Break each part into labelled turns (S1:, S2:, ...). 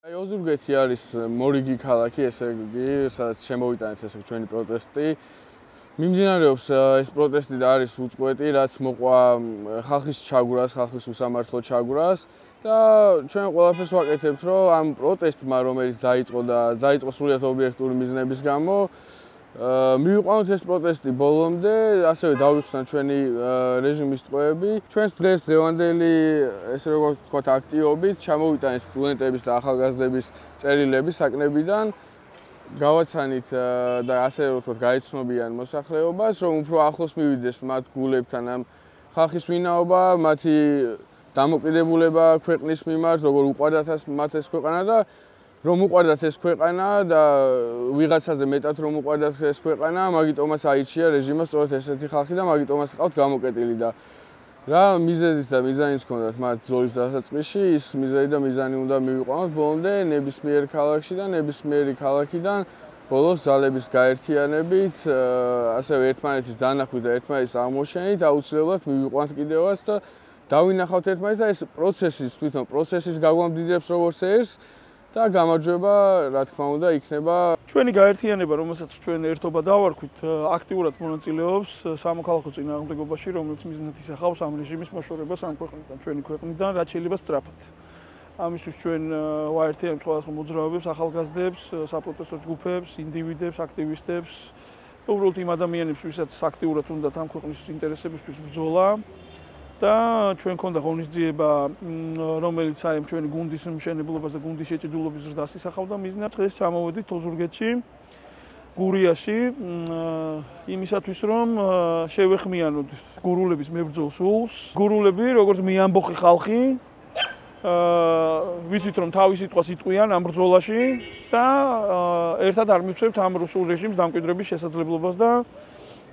S1: ოზურგეთი არის მორიგი ქალაქი, ესე იგი, სადაც შემოვიტანეთ ესე ჩვენი პროტესტი. მიმდინარეობს ეს პროტესტი და არის უწყვეტი, რაც მოყვა ხალხის ჩაგვრას, ხალხის უსამართლო ჩაგვრას და ჩვენ ყველაფერს ვაკეთებთ, რომ ამ პროტესტმა, რომელიც დაიწყო სრულიად ობიექტური მიზნების გამო, მივიყვანოთ ეს პროტესტი ბოლომდე, ასევე დავიხსნათ ჩვენი რეჟიმის ტყვეები. ჩვენს დღევანდელი, ესე როგორ ვთქვათ, აქტივობით ჩამოვიტანეთ სტუდენტების და ახალგაზრდების წერილები საკნებიდან. გავაცანით და ასე ვთქვათ, გაიცნობიან მოსახლეობას, რომ უფრო ახლოს მივიდეს მათ გულებთან ამ ხალხის ვინაობა, მათი დამოკიდებულება ქვეყნის მიმართ, როგორ უყვარდათ მათ ეს ქვეყანა და რომ უყვარდათ ეს ქვეყანა და ვიღაცაზე მეტად რომ უყვარდათ ეს ქვეყანა, მაგიტომაც აირჩია რეჟიმმა სწორედ ესეთი ხალხი და მაგიტომაც ყავთ გამოკეტილი და რა მიზეზის და მიზანის ჰქონდათ მათ ბრძოლის დასაწყისში, ის მიზეზი და მიზანი უნდა მივიყვანოთ ბოლომდე ნებისმიერ ქალაქში და ნებისმიერი ქალაქიდან ბოლოს ძალების გაერთიანებით, ასევე ერთმანეთის დანახვით და ერთმანეთის აღმოჩენით აუცილებლად მივიყვანოთ კიდევაც და დავინახავთ ერთმანეთს და ეს თვითონ პროცესის გაგვამდიდებს როგორც ერთ და გამარჯვება, რა თქმა უნდა, იქნება.
S2: ჩვენი გაერთიანება, რომელსაც ჩვენ ერთობა დავარქვით, აქტიურად მონაწილეობს სამოქალაქო წინააღმდეგობაში, რომელიც მიზნად ისახავს ამ რეჟიმის მოშორებას ამ ქვეყნიდან, ჩვენი ქვეყნიდან, რაც შეიძლება სწრაფად. ამისთვის ჩვენ ვაერთიანებთ სხვადასხვა მოძრაობებს, ახალგაზრდებს, საპროტესტო ჯგუფებს, ინდივიდებს, აქტივისტებს, უბრალოდ იმ ადამიანებს, ვისაც აქტიურად უნდათ ამ ქვეყნის ინტერესებისთვის ბრძოლა. და ჩვენ ქონდა ღონისძიება, რომელიც აი ჩვენი გუნდის მშენებლობას და გუნდის შეჭიდულობის ზრდას ისახავდა მიზნად. დღეს ჩამოვედით ოზურგეთში, გურიაში, იმისათვის რომ შევეხმიანოთ გურულების მებრძოლ სულს. გურულები, როგორც მეამბოხი ხალხი, ვიცით რომ თავის სიტყვას იტყვიან ამ ბრძოლაში და ერთად არ მივცემთ ამ რუსულ რეჟიმს დამკვიდრების შესაძლებლობას და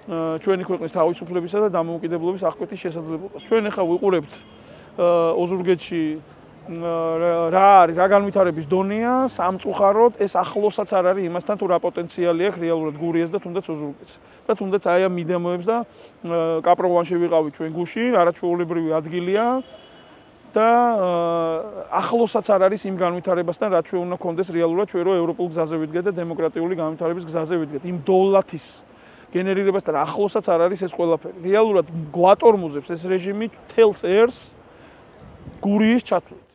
S2: ჩვენი ქვეყნის თავისუფლებისა და დამოუკიდებლობის აღკვეთის შესაძლებლობას. ჩვენ ახლა ვიყურებთ ოზურგეთში რა არის, რა განვითარების დონეა, სამწუხაროდ ეს ახლოსაც არ არის იმასთან თუ რა პოტენციალი აქვს რეალურად გურიას და თუნდაც ოზურგეთს. და თუნდაც აი ამ მიდამოებს და კაპროვანში ვიყავით ჩვენ გუში, არაჩვეულებრივი ადგილია და ახლოსაც არ არის იმ განვითარებასთან, რაც ჩვენ უნდა გქონდეს რეალურად ჩვენ რო ევროპულ გზაზე ვიდგეთ და დემოკრატიული განვითარების გზაზე ვიდგეთ. იმ დოლათის გენერირებასთან ახლოსაც არ არის ეს ყველაფერი. რეალურად გვატორმუზებს ეს რეჟიმი თელს ერს გურიის ჩათვლით.